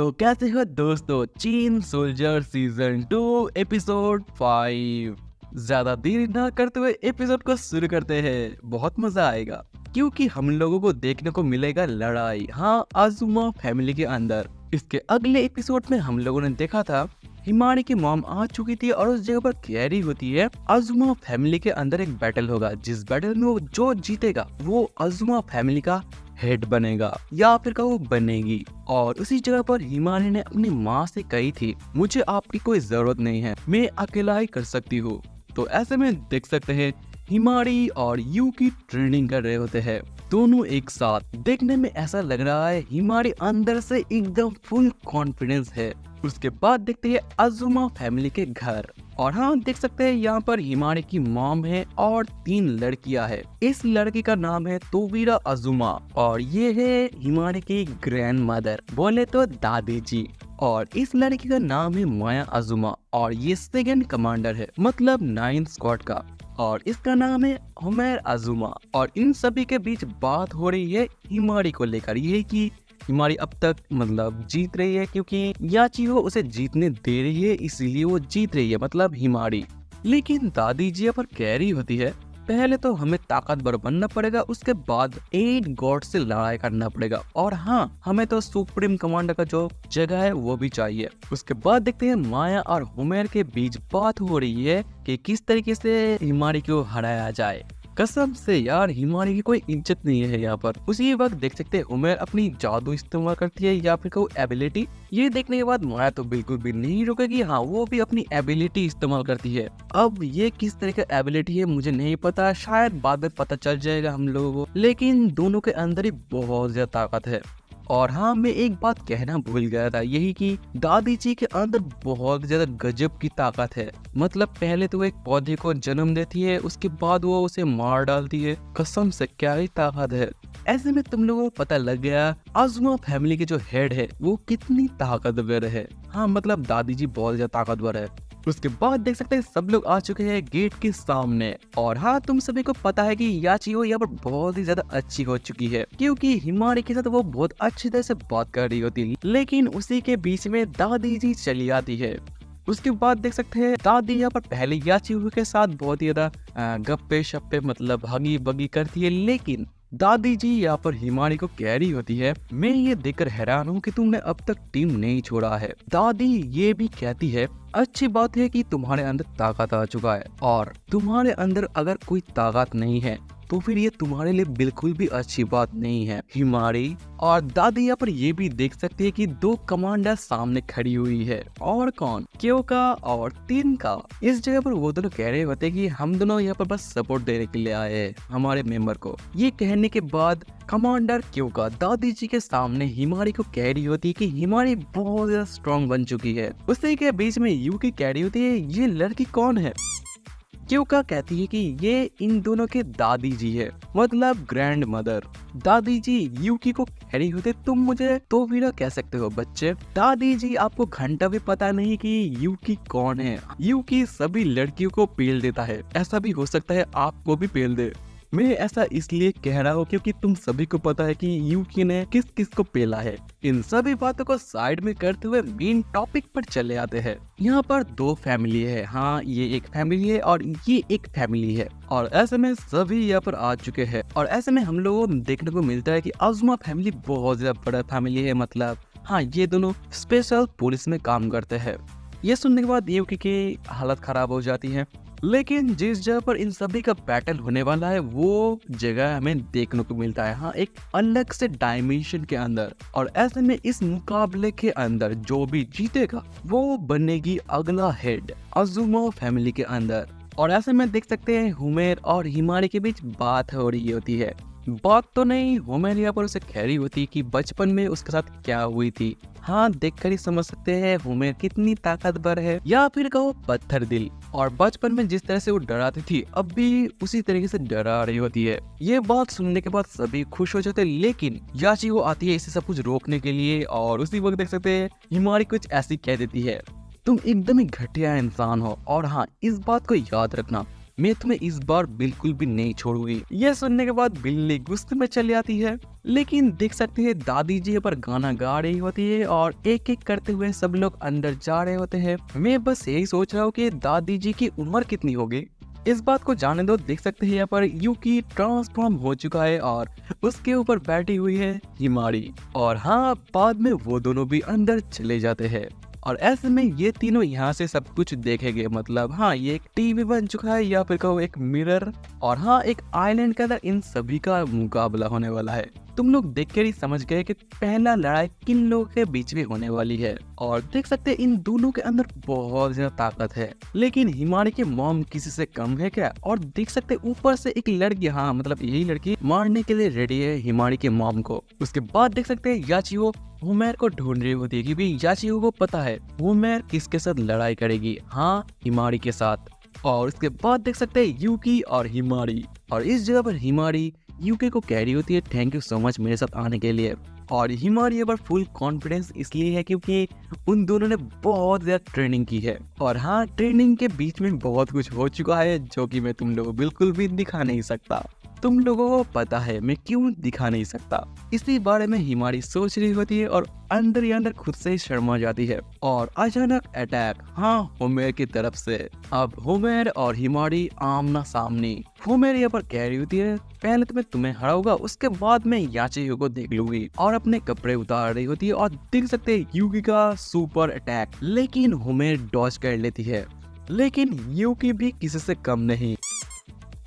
तो कैसे हो दोस्तों, चीन सोल्जर सीजन 2 एपिसोड 5। ज्यादा देर ना करते हुए एपिसोड को शुरू करते हैं। बहुत मजा आएगा क्योंकि हम लोगों को देखने को मिलेगा लड़ाई, हाँ, अजुमा फैमिली के अंदर। इसके अगले एपिसोड में हम लोगों ने देखा था हिमानी की मॉम आ चुकी थी और उस जगह पर कैरी होती है। अजुमा फैमिली के अंदर एक बैटल होगा, जिस बैटल में वो जो जीतेगा वो अजुमा फैमिली का हेड बनेगा या फिर का वो बनेगी। और उसी जगह पर हिमानी ने अपनी माँ से कही थी, मुझे आपकी कोई जरूरत नहीं है, मैं अकेला ही कर सकती हूँ। तो ऐसे में देख सकते हैं हिमानी और यू की ट्रेनिंग कर रहे होते हैं, दोनों एक साथ। देखने में ऐसा लग रहा है हिमानी अंदर से एकदम फुल कॉन्फिडेंस है। उसके बाद देखते हैं अजुमा फैमिली के घर, और हाँ, देख सकते हैं यहाँ पर हिमानी की मॉम है और 3 लड़कियां है। इस लड़की का नाम है तोवीरा अजुमा और ये है हिमानी की ग्रैंड मदर, बोले तो दादी जी। और इस लड़की का नाम है माया अजुमा और ये सेकंड कमांडर है, मतलब 9th स्क्वाड का, और इसका नाम है हुमेर अजुमा। और इन सभी के बीच बात हो रही है हिमानी को लेकर, ये कि हिमानी अब तक मतलब जीत रही है क्योंकि याचिहो उसे जीतने दे रही है, इसीलिए वो जीत रही है, मतलब हिमानी। लेकिन दादी जी पर कैरी होती है, पहले तो हमें ताकतवर बनना पड़ेगा, उसके बाद 8 गॉड से लड़ाई करना पड़ेगा, और हाँ, हमें तो सुप्रीम कमांडर का जो जगह है वो भी चाहिए। उसके बाद देखते हैं माया और हुमेर के बीच बात हो रही है कि किस तरीके से हिमानी को हराया जाए। कसम से यार, हिमानी की कोई इज्जत नहीं है यहाँ पर। उसी वक्त देख सकते हैं हुमेर अपनी जादू इस्तेमाल करती है या फिर कोई एबिलिटी। ये देखने के बाद माया तो बिल्कुल भी नहीं रुकेगी, हाँ, वो भी अपनी एबिलिटी इस्तेमाल करती है। अब ये किस तरह का एबिलिटी है मुझे नहीं पता, शायद बाद में पता चल जाएगा हम लोगों को, लेकिन दोनों के अंदर ही बहुत ज्यादा ताकत है। और हाँ, मैं एक बात कहना भूल गया था, यही कि दादी जी के अंदर बहुत ज्यादा गजब की ताकत है। मतलब पहले तो एक पौधे को जन्म देती है, उसके बाद वो उसे मार डालती है। कसम से क्या ही ताकत है। ऐसे में तुम लोगों को पता लग गया अजुमा फैमिली के जो हेड है वो कितनी ताकतवर है। हाँ, मतलब दादी जी बहुत ज्यादा ताकतवर है। उसके बाद देख सकते हैं सब लोग आ चुके हैं गेट के सामने, और हाँ, तुम सभी को पता है कि याचिहो यहाँ पर बहुत ही ज्यादा अच्छी हो चुकी है क्योंकि हिमानी के साथ वो बहुत अच्छी तरह से बात कर रही होती है। लेकिन उसी के बीच में दादी जी चली आती है। उसके बाद देख सकते हैं दादी यहाँ पर पहले याचिहो के साथ बहुत ही ज्यादा गप्पे शप्पे मतलब हगी बगी करती है, लेकिन दादी जी यहाँ पर हिमानी को कैरी होती है। मैं ये देखकर हैरान हूँ कि तुमने अब तक टीम नहीं छोड़ा है। दादी ये भी कहती है, अच्छी बात है कि तुम्हारे अंदर ताकत आ चुका है, और तुम्हारे अंदर अगर कोई ताकत नहीं है तो फिर ये तुम्हारे लिए बिल्कुल भी अच्छी बात नहीं है हिमानी। और दादी यहाँ पर ये भी देख सकती है कि 2 कमांडर सामने खड़ी हुई है, और कौन, क्योका और तिनका। इस जगह पर वो दोनों कह रहे होते हैं कि हम दोनों यहाँ पर बस सपोर्ट देने के लिए आए हैं हमारे मेंबर को। ये कहने के बाद कमांडर क्योका दादी जी के सामने हिमानी को कह रही होती है कि हिमानी बहुत ज्यादा स्ट्रॉन्ग बन चुकी है। उसी के बीच में यू की कह रही होती है, ये लड़की कौन है। क्योका कहती है कि ये इन दोनों के दादी जी है, मतलब ग्रैंड मदर। दादी जी यूकी को कह रही होते, तुम मुझे तोवीरा कह सकते हो बच्चे। दादी जी, आपको घंटा भी पता नहीं कि यूकी कौन है। यूकी सभी लड़कियों को पेल देता है, ऐसा भी हो सकता है आपको भी पेल दे। मैं ऐसा इसलिए कह रहा हूँ क्योंकि तुम सभी को पता है कि यूकी ने किस किस को पेला है। इन सभी बातों को साइड में करते हुए मेन टॉपिक पर चले आते हैं। यहाँ पर 2 फैमिली है, हाँ, ये एक फैमिली है और ये एक फैमिली है, और ऐसे में सभी यहाँ पर आ चुके हैं। और ऐसे में हम लोगों को देखने को मिलता है कि अजुमा फैमिली बहुत ज्यादा बड़ा फैमिली है, मतलब हाँ, ये दोनों स्पेशल पुलिस में काम करते हैं। ये सुनने के बाद यूकी की हालत खराब हो जाती है। लेकिन जिस जगह पर इन सभी का बैटल होने वाला है वो जगह हमें देखने को मिलता है, हाँ, एक अलग से डायमेंशन के अंदर। और ऐसे में इस मुकाबले के अंदर जो भी जीतेगा वो बनेगी अगला हेड अजुमा फैमिली के अंदर। और ऐसे में देख सकते हैं हुमेर और हिमानी के बीच बात हो रही होती है। बात तो नहीं, हुमेर यहाँ पर उसे कह रही होती कि बचपन में उसके साथ क्या हुई थी। हाँ, देखकर ही समझ सकते हैं हुमेर कितनी ताकतवर है, या फिर कहो पत्थर दिल। और बचपन में जिस तरह से वो डराती थी अब भी उसी तरीके से डरा रही होती है। ये बात सुनने के बाद सभी खुश हो जाते हैं, लेकिन याचिहो आती है इसे सब कुछ रोकने के लिए, और उसी वक्त देख सकते हैं हिमानी कुछ ऐसी कह देती है, तुम एकदम ही घटिया इंसान हो, और हाँ, इस बात को याद रखना, मैं तुम्हें इस बार बिल्कुल भी नहीं छोड़ूंगी। यह सुनने के बाद बिल्ली गुस्से में चली आती है, लेकिन देख सकते हैं दादी जी पर गाना गा रही होती है और एक एक करते हुए सब लोग अंदर जा रहे होते हैं। मैं बस यही सोच रहा हूँ कि दादी जी की उम्र कितनी होगी। इस बात को जाने दो। देख सकते हैं यहाँ पर यूकी ट्रांसफॉर्म हो चुका है और उसके ऊपर बैठी हुई है हिमारी। और हाँ, बाद में वो दोनों भी अंदर चले जाते हैं और ऐसे में ये तीनों यहाँ से सब कुछ देखेंगे। मतलब हाँ, ये एक टीवी बन चुका है या फिर कहो एक मिरर। और हाँ, एक आइलैंड के अंदर इन सभी का मुकाबला होने वाला है। तुम लोग देख कर ही समझ गए कि पहला लड़ाई किन लोगों के बीच में होने वाली है। और देख सकते हैं इन दोनों के अंदर बहुत ज्यादा ताकत है, लेकिन हिमारी की मॉम किसी से कम है क्या? और देख सकते हैं ऊपर से एक लड़की, हाँ मतलब यही लड़की मारने के लिए रेडी है हिमारी के मॉम को। उसके बाद देख सकते हैं याचियो होमेर को ढूंढ रही होती है क्योंकि याचियो को पता है होमेर किसके साथ लड़ाई करेगी। हाँ, हिमारी के साथ। और इसके बाद देख सकते हैं यूकी और हिमारी, और इस जगह पर हिमारी यूके को कह रही होती है थैंक यू सो मच मेरे साथ आने के लिए। और हिमारी पर फुल कॉन्फिडेंस इसलिए है क्योंकि उन दोनों ने बहुत ज्यादा ट्रेनिंग की है। और हाँ, ट्रेनिंग के बीच में बहुत कुछ हो चुका है जो कि मैं तुम लोगों को बिल्कुल भी दिखा नहीं सकता। तुम लोगों को पता है मैं क्यों दिखा नहीं सकता। इसी बारे में हिमारी सोच रही होती है और अंदर ही अंदर खुद से शर्मा जाती है और अचानक अटैक, हाँ, होमेर की तरफ से। अब होमेर और हिमारी आमना सामने। होमेर यहाँ पर कह रही होती है पहले तो मैं तुम्हें हराऊंगा, उसके बाद मैं याचियो को देख लूंगी। और अपने कपड़े उतार रही होती है और देख सकते हैं यूकी का सुपर अटैक, लेकिन होमेर डॉज कर लेती है। लेकिन यूकी भी किसी से कम नहीं।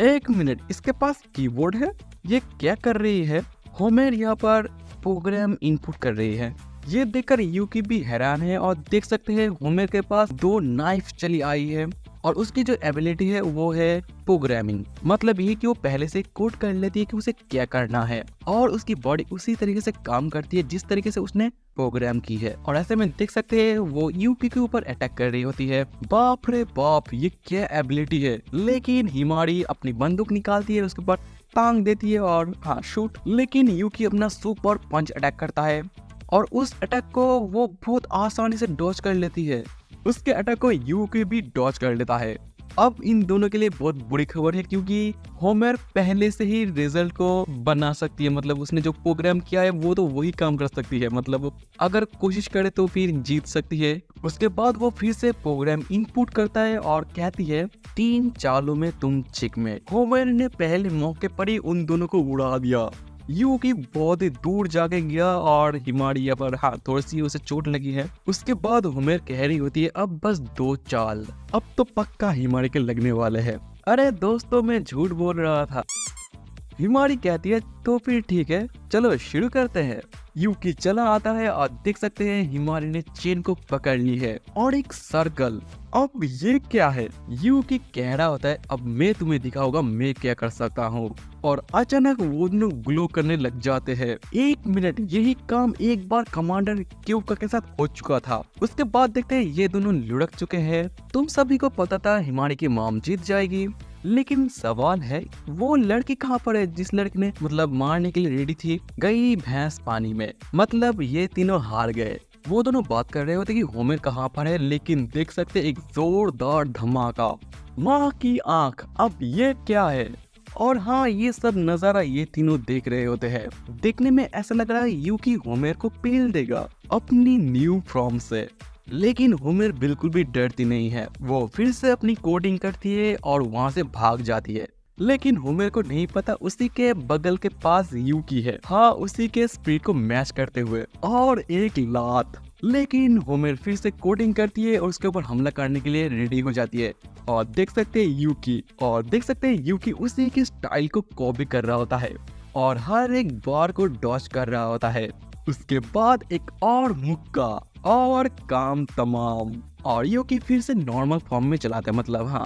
एक मिनट, इसके पास कीबोर्ड है, ये क्या कर रही है? होमेर यहाँ पर प्रोग्राम इनपुट कर रही है। ये देखकर यूकी भी हैरान है और देख सकते हैं होमेर के पास 2 नाइफ चली आई है और उसकी जो एबिलिटी है वो है प्रोग्रामिंग। मतलब ये कि वो पहले से कोड कर लेती है कि उसे क्या करना है और उसकी बॉडी उसी तरीके से काम करती है जिस तरीके से उसने प्रोग्राम की है। और ऐसे में देख सकते हैं वो यूकी के ऊपर अटैक कर रही होती है। बाप रे बाप, ये क्या एबिलिटी है। लेकिन हिमारी अपनी बंदूक निकालती है, उसके ऊपर टांग देती है और हाँ, शूट। लेकिन यूकी अपना सुपर पंच अटैक करता है और उस अटैक को वो बहुत आसानी से डॉज कर लेती है। उसके अटैक को यूकी भी डॉज कर लेता है। अब इन दोनों के लिए बहुत बुरी खबर है क्योंकि होमेर पहले से ही रिजल्ट को बना सकती है। मतलब उसने जो प्रोग्राम किया है वो तो वही काम कर सकती है। मतलब अगर कोशिश करे तो फिर जीत सकती है। उसके बाद वो फिर से प्रोग्राम इनपुट करता है और कहती है 3 चालों में तुम चेकमेट। होमेर ने पहले मौके पर ही उन दोनों को उड़ा दिया। यूकी बहुत ही दूर जाके गया और हिमारी यहाँ पर हाँ थोड़ी सी उसे चोट लगी है। उसके बाद होमेर कह रही होती है अब बस 2 चाल, अब तो पक्का हिमारी के लगने वाले हैं। अरे दोस्तों, मैं झूठ बोल रहा था। हिमारी कहती है तो फिर ठीक है, चलो शुरू करते हैं। यूकी चला आता है और देख सकते हैं हिमारी ने चेन को पकड़ ली है और एक सर्कल। अब ये क्या है? यूकी कह रहा होता है अब मैं तुम्हें दिखाऊंगा मैं क्या कर सकता हूँ। और अचानक वो दोनों ग्लो करने लग जाते हैं। 1 मिनट, यही काम एक बार कमांडर क्यूका के साथ हो चुका था। उसके बाद देखते हैं ये दोनों लुढ़क चुके हैं। तुम सभी को पता था हिमारी की मॉम जीत जाएगी, लेकिन सवाल है वो लड़की कहाँ पर है जिस लड़की ने मतलब मारने के लिए रेडी थी? गई भैंस पानी में। मतलब ये तीनों हार गए। वो दोनों बात कर रहे होते कि होमेर कहाँ पर है, लेकिन देख सकते एक जोरदार धमाका। माँ की आंख, अब ये क्या है? और हाँ, ये सब नजारा ये तीनों देख रहे होते हैं। देखने में ऐसा लग रहा है यूकी होमेर को पेल देगा अपनी न्यू फॉर्म से। लेकिन होमेर बिल्कुल भी डरती नहीं है। वो फिर से अपनी कोडिंग करती है और वहाँ से भाग जाती है। लेकिन होमेर को नहीं पता उसी के बगल के पास यूकी है। हाँ, उसी के स्पीड को मैच करते हुए और एक लात। लेकिन होमेर फिर से कोडिंग करती है और उसके ऊपर हमला करने के लिए रेडी हो जाती है। और देख सकते हैं यूकी उसी की स्टाइल को कॉपी कर रहा होता है और हर एक बार को डॉज कर रहा होता है। उसके बाद एक और मुक्का और काम तमाम। और यूकी फिर से नॉर्मल फॉर्म में चलाता है,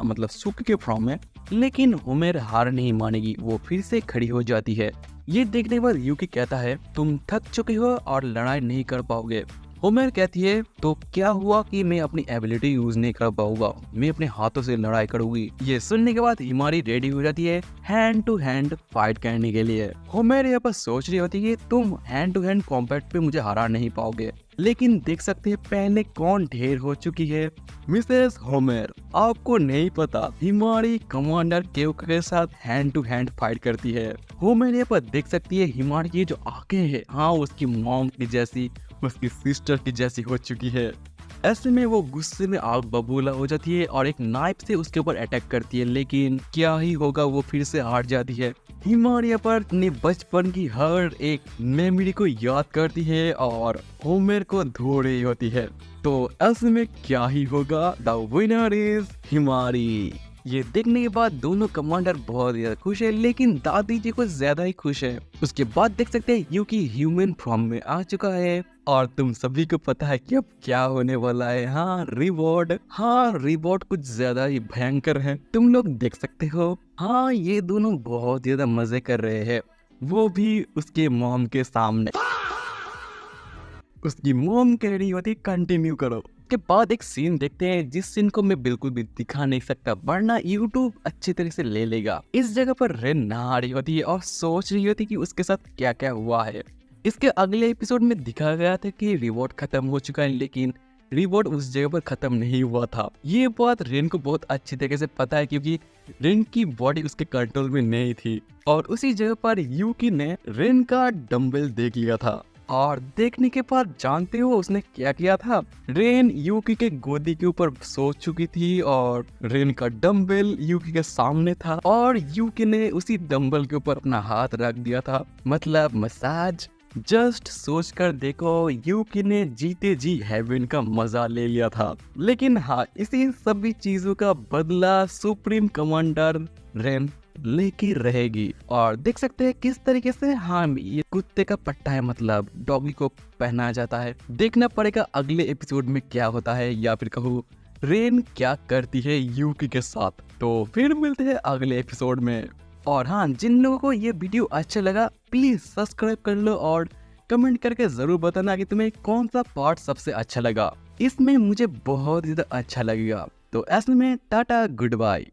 मतलब सुक के फॉर्म में। लेकिन होमेर हार नहीं मानेगी, वो फिर से खड़ी हो जाती है। ये देखने के बाद यूकी कहता है तुम थक चुके हो और लड़ाई नहीं कर पाओगे। होमेर कहती है तो क्या हुआ कि मैं अपनी एबिलिटी यूज नहीं कर पाऊंगा, मैं अपने हाथों से लड़ाई करूंगी। ये सुनने के बाद हिमारी रेडी हो जाती है हैंड टू हैंड फाइट करने के लिए। होमेर यहाँ पर सोच रही होती है तुम हैंड टू हैंड कॉम्बैट पे मुझे हरा नहीं पाओगे, लेकिन देख सकते हैं पहले कौन ढेर हो चुकी है, मिसेस होमर। आपको नहीं पता हिमारी कमांडर केव के साथ हैंड टू हैंड फाइट करती है। होमर यहाँ पर देख सकती है हिमारी की जो आंखें हैं, हाँ उसकी मॉम की जैसी, उसकी सिस्टर की जैसी हो चुकी है। ऐसे में वो गुस्से में आग बबूला हो जाती है और एक नाइफ से उसके ऊपर अटैक करती है, लेकिन क्या ही होगा, वो फिर से हार जाती है। हिमारिया पर अपने बचपन की हर एक मेमोरी को याद करती है और होमर को धो रही होती है। तो ऐसे में क्या ही होगा, द विनर इज हिमारी। ये देखने के बाद दोनों कमांडर बहुत ज्यादा खुश है, लेकिन दादी जी कुछ ज्यादा ही खुश है। उसके बाद देख सकते हैं यूकी ह्यूमन फॉर्म में आ चुका है और तुम सभी को पता है कि अब क्या होने वाला है। हाँ रिवॉर्ड कुछ ज्यादा ही भयंकर है, तुम लोग देख सकते हो। हाँ ये दोनों बहुत ज्यादा मजे कर रहे हैं, वो भी उसके मॉम के सामने। उसकी मॉम कह रही होती कंटिन्यू करो। के बाद एक सीन देखते हैं जिस सीन को मैं बिल्कुल भी दिखा नहीं सकता वरना यूट्यूब अच्छी तरह से ले लेगा। इस जगह पर रेन नहा रही होती है और सोच रही होती कि उसके साथ क्या क्या हुआ है। इसके अगले एपिसोड में दिखाया गया था कि रिवॉर्ड खत्म हो चुका है, लेकिन रिवॉर्ड उस जगह पर खत्म नहीं हुआ था। ये बात रेन को बहुत अच्छी तरीके से पता है क्योंकि रेन की बॉडी उसके कंट्रोल में नहीं थी और उसी जगह पर यूकी ने रेन का डंबल देख लिया था और देखने के बाद जानते हो उसने क्या किया था। रेन यूकी के गोदी के ऊपर सो चुकी थी और रेन का डंबल यूकी के सामने था और यूकी ने उसी डंबल के ऊपर अपना हाथ रख दिया था, मतलब मसाज। जस्ट सोच कर देखो, यूकी ने जीते जी हेवन का मजा ले लिया था। लेकिन हाँ, इसी सभी चीजों का बदला सुप्रीम कमांडर रेन लेके रहेगी। और देख सकते हैं किस तरीके से हाँ ये कुत्ते का पट्टा है, मतलब डॉगी को पहनाया जाता है। देखना पड़ेगा अगले एपिसोड में क्या होता है, या फिर कहूँ रेन क्या करती है यूकी के साथ। तो फिर मिलते हैं अगले एपिसोड में। और हाँ, जिन लोगों को ये वीडियो अच्छा लगा प्लीज सब्सक्राइब कर लो और कमेंट करके जरूर बताना कि तुम्हें कौन सा पार्ट सबसे अच्छा लगा। इसमें मुझे बहुत ज्यादा अच्छा लगेगा। तो ऐसे में टाटा गुड बाय।